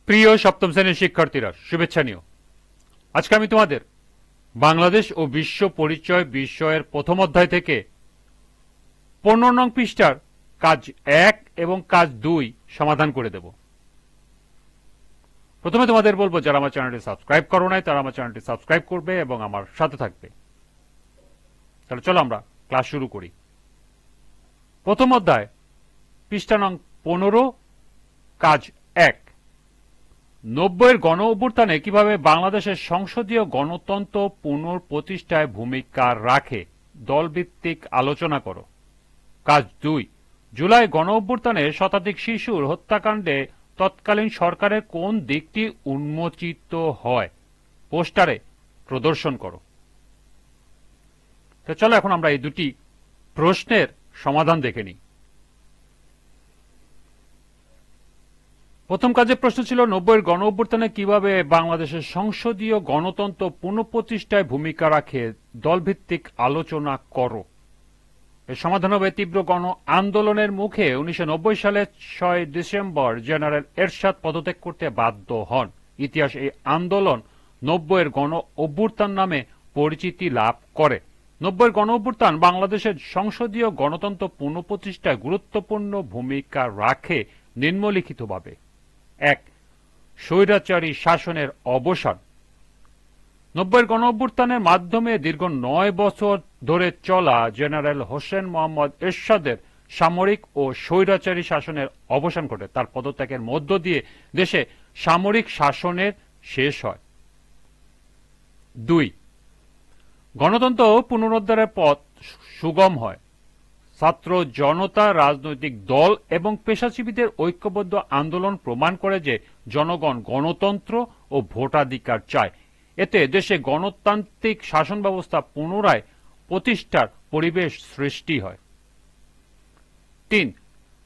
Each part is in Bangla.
প্রিয় সপ্তম শ্রেণীর শিক্ষার্থীরা, শুভেচ্ছা নিও। আজকে আমি তোমাদের বাংলাদেশ ও বিশ্ব পরিচয় বিষয়ের প্রথম অধ্যায় থেকে 15 নং পৃষ্ঠার কাজ 1 এবং কাজ 2 সমাধান করে দেব। প্রথমে তোমাদের বলবো, যারা আমার চ্যানেলটি সাবস্ক্রাইব করো নাই তারা আমার চ্যানেলটি সাবস্ক্রাইব করবে এবং আমার সাথে থাকবে। তাহলে চলো আমরা ক্লাস শুরু করি। প্রথম অধ্যায়, পৃষ্ঠা নং 15, কাজ 1। 90-এর গণ অভ্যুত্থানে কিভাবে বাংলাদেশের সংসদীয় গণতন্ত্র পুনঃপ্রতিষ্ঠায় ভূমিকা রাখে, দলভিত্তিক আলোচনা করো। কাজ 2। জুলাই গণ অভ্যুত্থানে শতাধিক শিশুর হত্যাকাণ্ডে তৎকালীন সরকারের কোন দিকটি উন্মোচিত হয়, পোস্টারে প্রদর্শন করো। তো চলো এখন আমরা এই দুটি প্রশ্নের সমাধান দেখে নিই। প্রথম কাজের প্রশ্ন ছিল 90-এর গণ অভ্যুত্থানে কিভাবে বাংলাদেশের সংসদীয় গণতন্ত্র পুনঃপ্রতিষ্ঠায় ভূমিকা রাখে, দলভিত্তিক আলোচনা করো। এর সমাধান হবে, তীব্র গণ আন্দোলনের মুখে 1990 সালের 6 ডিসেম্বর জেনারেল এরশাদ পদত্যাগ করতে বাধ্য হন। ইতিহাস এই আন্দোলন 90-এর গণ অভ্যুত্থান নামে পরিচিতি লাভ করে। 90-এর গণ অভ্যুত্থান বাংলাদেশের সংসদীয় গণতন্ত্র পুনঃপ্রতিষ্ঠায় গুরুত্বপূর্ণ ভূমিকা রাখে নিম্নলিখিতভাবে। 1. স্বৈরাচারী শাসনের অবসান। 90-এর গণ অভ্যুত্থানের মাধ্যমে দীর্ঘ 9 বছর ধরে চলা জেনারেল হোসেন মোহাম্মদ এরশাদের সামরিক ও স্বৈরাচারী শাসনের অবসান ঘটে। তার পদত্যাগের মধ্য দিয়ে দেশে সামরিক শাসনের শেষ হয়। 2. গণতন্ত্র পুনরুদ্ধারের পথ সুগম হয়। ছাত্র জনতা, রাজনৈতিক দল এবং পেশাজীবীদের ঐক্যবদ্ধ আন্দোলন প্রমাণ করে যে জনগণ গণতন্ত্র ও ভোটাধিকার চায়। এতে দেশে গণতান্ত্রিক শাসন ব্যবস্থা পুনরায় প্রতিষ্ঠার পরিবেশ সৃষ্টি হয়। 3.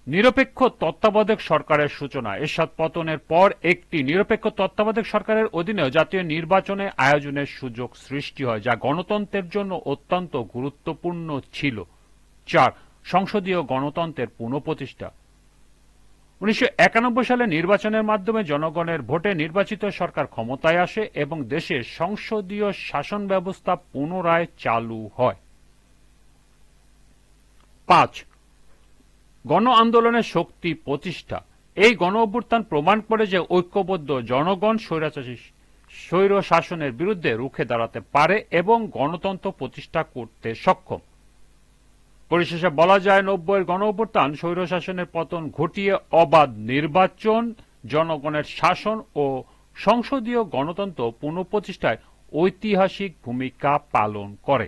নিরপেক্ষ তত্ত্বাবধায়ক সরকারের সূচনা। এরশাদ পতনের পর একটি নিরপেক্ষ তত্ত্বাবধায়ক সরকারের অধীনে জাতীয় নির্বাচনে আয়োজনের সুযোগ সৃষ্টি হয়, যা গণতন্ত্রের জন্য অত্যন্ত গুরুত্বপূর্ণ ছিল। 4. সংসদীয় গণতন্ত্রের পুনঃপ্রতিষ্ঠা। 1991 সালে নির্বাচনের মাধ্যমে জনগণের ভোটে নির্বাচিত সরকার ক্ষমতায় আসে এবং দেশে সংসদীয় শাসন ব্যবস্থা পুনরায় চালু হয়। 5. গণ আন্দোলনের শক্তি প্রতিষ্ঠা। এই গণ অভ্যুত্থান প্রমাণ করে যে ঐক্যবদ্ধ জনগণ স্বৈর শাসনের বিরুদ্ধে রুখে দাঁড়াতে পারে এবং গণতন্ত্র প্রতিষ্ঠা করতে সক্ষম। পরিশেষে বলা যায়, 90-এর গণ অভ্যুত্থান স্বৈরশাসনের পতন ঘটিয়ে অবাধ নির্বাচন, জনগণের শাসন ও সংসদীয় গণতন্ত্র পুনঃপ্রতিষ্ঠায় ঐতিহাসিক ভূমিকা পালন করে।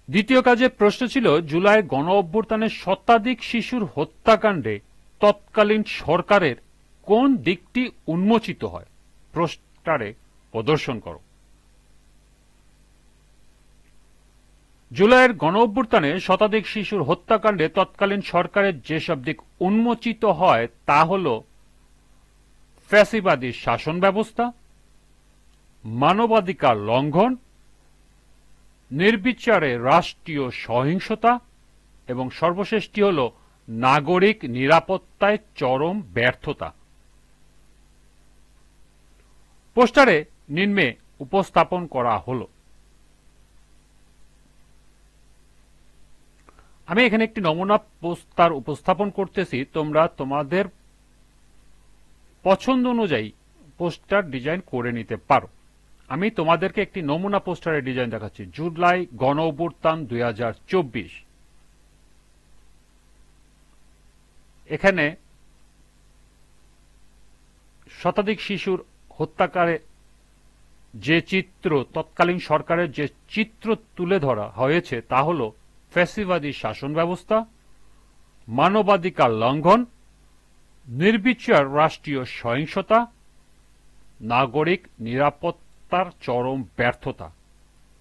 দ্বিতীয় কাজের প্রশ্ন ছিল, জুলাই গণ অভ্যুত্থানের শতাধিক শিশুর হত্যাকাণ্ডে তৎকালীন সরকারের কোন দিকটি উন্মোচিত হয়, পোস্টারে প্রদর্শন করো। জুলাইয়ের গণ অভ্যুত্থানে শতাধিক শিশুর হত্যাকাণ্ডে তৎকালীন সরকারের যেসব দিক উন্মোচিত হয় তা হল ফ্যাসিবাদী শাসন ব্যবস্থা, মানবাধিকার লঙ্ঘন, নির্বিচারে রাষ্ট্রীয় সহিংসতা এবং সর্বশেষটি হল নাগরিক নিরাপত্তায় চরম ব্যর্থতা। পোস্টারে নিম্নে উপস্থাপন করা হলো। আমি এখানে একটি নমুনা পোস্টার উপস্থাপন করতেছি, তোমরা তোমাদের পছন্দ অনুযায়ী পোস্টার ডিজাইন করে নিতে পারো। আমি তোমাদেরকে একটি নমুনা পোস্টারের ডিজাইন দেখাচ্ছি। জুলাই গণ অভ্যুত্থান 2024। এখানে শতাধিক শিশুর হত্যাকারে যে চিত্র, তৎকালীন সরকারের যে চিত্র তুলে ধরা হয়েছে তা হল ফ্যাসিবাদী শাসন ব্যবস্থা, মানবাধিকার লঙ্ঘন, নির্বিচার রাষ্ট্রীয় সহিংসতা, নাগরিক নিরাপত্তার চরম ব্যর্থতা।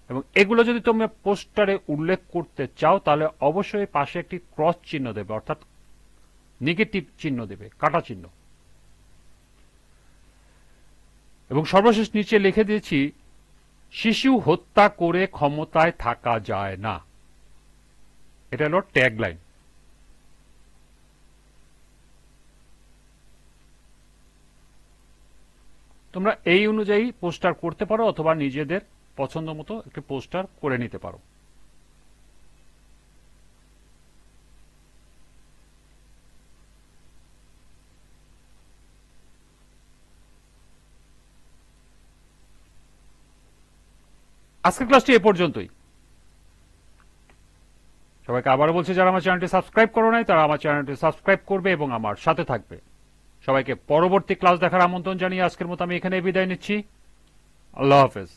এবং এগুলো যদি তোমরা পোস্টারে উল্লেখ করতে চাও তাহলে অবশ্যই পাশে একটি ক্রস চিহ্ন দেবে, অর্থাৎ নেগেটিভ চিহ্ন দেবে, কাটা চিহ্ন। এবং সর্বশেষ নিচে লিখে দিয়েছি, শিশু হত্যা করে ক্ষমতায় থাকা যায় না। এটা হলো ট্যাগ লাইন। তোমরা এই অনুযায়ী পোস্টার করতে পারো অথবা নিজেদের পছন্দ মতো একটি পোস্টার করে নিতে পারো। আজকের ক্লাসটি এ পর্যন্তই। সবাইকে আবারও বলছি, যারা আমার চ্যানেলটি সাবস্ক্রাইব করো নাই তারা আমার চ্যানেলটি সাবস্ক্রাইব করবে এবং আমার সাথে থাকবে। সবাইকে পরবর্তী ক্লাস দেখার আমন্ত্রণ জানিয়ে আজকের মতো আমি এখানে বিদায় নিচ্ছি। আল্লাহ হাফেজ।